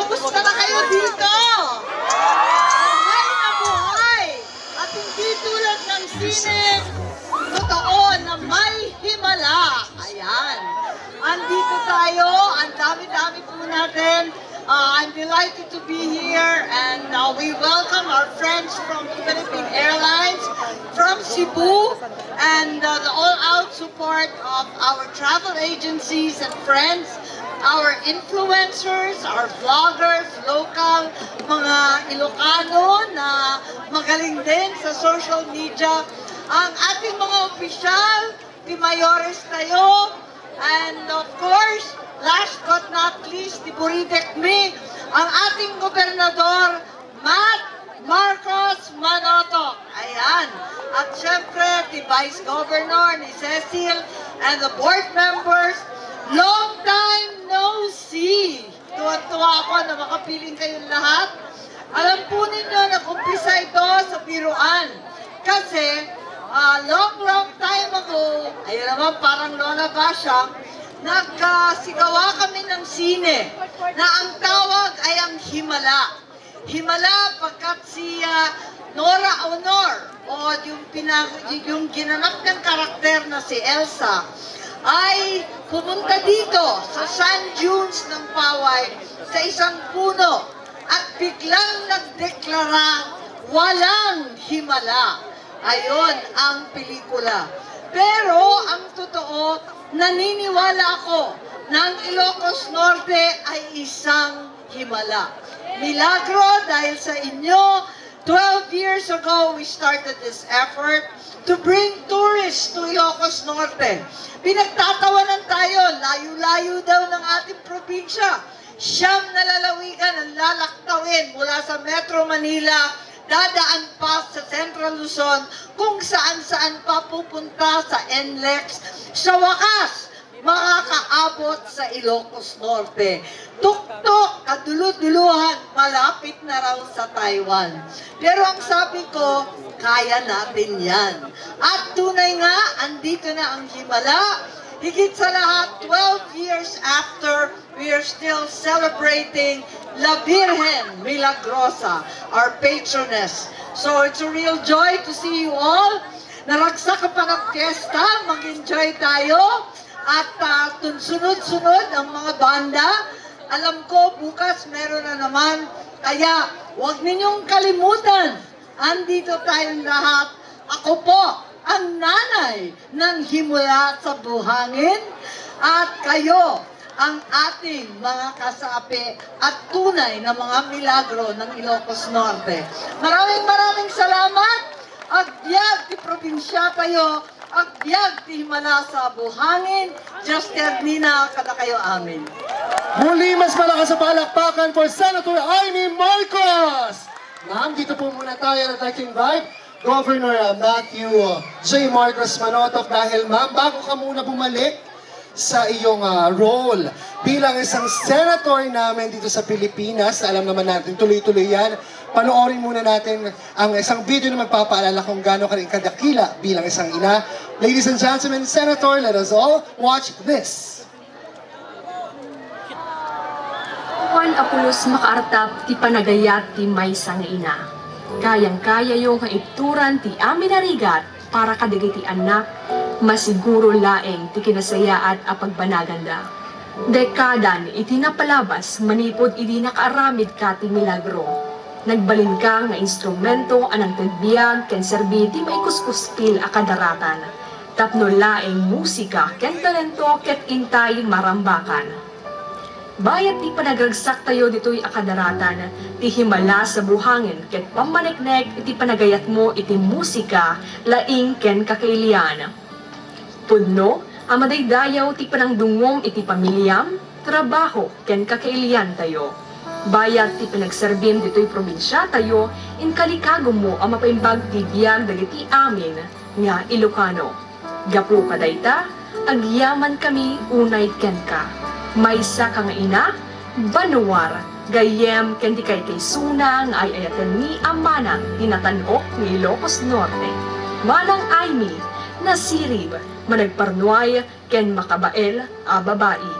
Kumusta na kayo dito? Buhay na buhay! At hindi tulad ng sine, totoo na may himala. Ayan. Andito tayo, ang dami-dami po natin. I'm delighted to be here and we welcome our friends from Philippine Airlines, from Cebu, and the all-out support of our travel agencies and friends, our influencers, our vloggers, local, mga Ilocano na magaling din sa social media, ang ating mga opisyal, di mayores tayo, and of course, last but not least, di Buridek me, ang ating gobernador, Matt Marcos Manotoc. Ayan. At syempre, the Vice Governor ni Cecil and the board members, long time no see. Tuwa-tuwa ako na makapiling kayong lahat. Alam po ninyo, nag-umpisa ito sa biruan. Kasi, long time ago, ayun naman parang Lola Basyang, nagsigawa kami ng sine na ang tawag ay ang Himala. Himala pagkat si Nora Honor o yung ginanap ng karakter na si Elsa ay pumunta dito sa Sand Dunes ng Paway sa isang puno at biglang nagdeklara walang himala. Ayon ang pelikula. Pero ang totoo, naniniwala ako na ang Ilocos Norte ay isang himala. Milagro dahil sa inyo, 12 years ago, we started this effort to bring tourists to Ilocos Norte. Pinagtatawanan tayo, layo-layo daw ng ating probinsya. Siyam na lalawigan ang lalaktawin mula sa Metro Manila, dadaan pa sa Central Luzon, kung saan-saan pa pupunta sa NLEX. Sa wakas, makakaabot sa Ilocos Norte. Tuktok, kadulu-duluhan, malapit na raw sa Taiwan. Pero ang sabi ko, kaya natin yan. At tunay nga, andito na ang himala. Higit sa lahat, 12 years after, we are still celebrating La Virgen Milagrosa, our patroness. So it's a real joy to see you all. Naragsak ka pa ng fiesta, mag-enjoy tayo. At sunod-sunod ang mga banda. Alam ko, bukas meron na naman. Kaya, huwag ninyong kalimutan. Andito tayong lahat. Ako po, ang nanay ng himula sa buhangin. At kayo, ang ating mga kasapi at tunay na mga milagro ng Ilocos Norte. Maraming salamat. Agbyag ti probinsya tayo. Agbyag ti himala sa buhangin. Just Nina, kada kayo amin. Muli, mas malakas sa palakpakan for Senator Amy Marcos! Ma'am, dito po muna tayo at aking invite Governor Matthew J. Marcos Manotoc dahil ma'am, bago ka muna bumalik sa iyong role bilang isang senator namin dito sa Pilipinas, alam naman natin tuloy-tuloy yan, panoorin muna natin ang isang video na magpapaalala kung gaano ka rin kadakila bilang isang ina. Ladies and gentlemen, Senator, let us all watch this. Juan Apulos makaartap ti panagayat ti maysa nga ina. Kayang-kaya yung kaipturan ti amin narigat para kadigay ti anak, masiguro laeng ti kinasayaat a pagbanaganda. Dekadan iti napalabas manipod iti nakaaramid ka ti milagro. Nagbalin ka nga instrumento anang tagbiag ken serbi ti maikuskuspil a kadaratan. Tapno laeng musika ken talento ket intay marambakan. Bayat ti panagagsak tayo dito'y akadaratan, ti himala sa buhangin, ket pamaniknek iti panagayat mo iti musika, laing ken kakailian. Pudno, amadaydayaw ti panangdungom iti pamilyam, trabaho ken kakailian tayo. Bayat ti pinagserbim dito'y probinsya tayo, in kalikago mo ang mapaimbag ti biyag dagiti amin, nga Ilocano. Gapro kadayta, agyaman kami unay ken ka. Maysa ka nga ina, banuwar, gayem ken di kay suna nga ay ayatan ni amanang tinatanok ni Ilocos Norte. Manang Aimee, nasirib, managparnuay ken makabael a babae.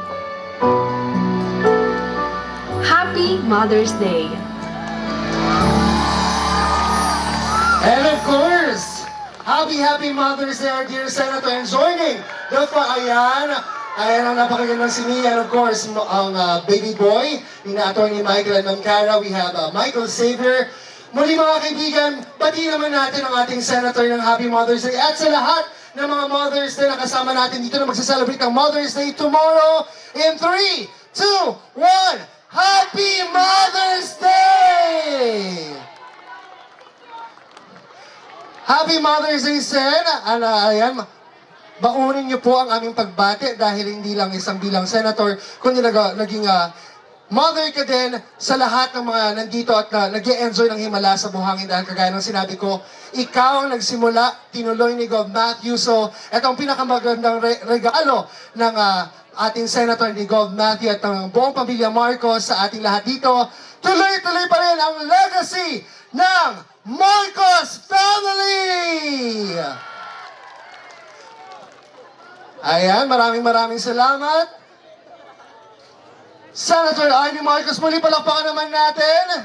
Happy Happy Mother's Day! And of course, happy Mother's Day, our dear Senator. And joining ayan ang napakagandang sini. And of course, ang baby boy, ni Atty. Michael and Ma'am Cara. We have Michael Xavier. Muli mga kaibigan, bati naman natin ang ating Senator ng Happy Mother's Day. At sa lahat ng mga Mother's Day na kasama natin dito na magsa-celebrate ng Mother's Day tomorrow in 3, 2, 1, Happy Mother's Day! Happy Mother's Day, Sen! Ayan, baunin niyo po ang aming pagbati dahil hindi lang isang bilang senator, kundi naging mother ka din sa lahat ng mga nandito at nag-e-enjoy ng himala sa buhangin dahil kagaya ng sinabi ko, ikaw ang nagsimula, tinuloy ni Gov. Matthew. So, ito ang pinakamagandang regalo ng ating senator ni Gov. Matthew at ng buong pamilya Marcos sa ating lahat dito. Tuloy-tuloy pa rin ang legacy ng Marcos family! Ayan, maraming salamat. Senator Amy Marcos, muli palakpakan naman natin.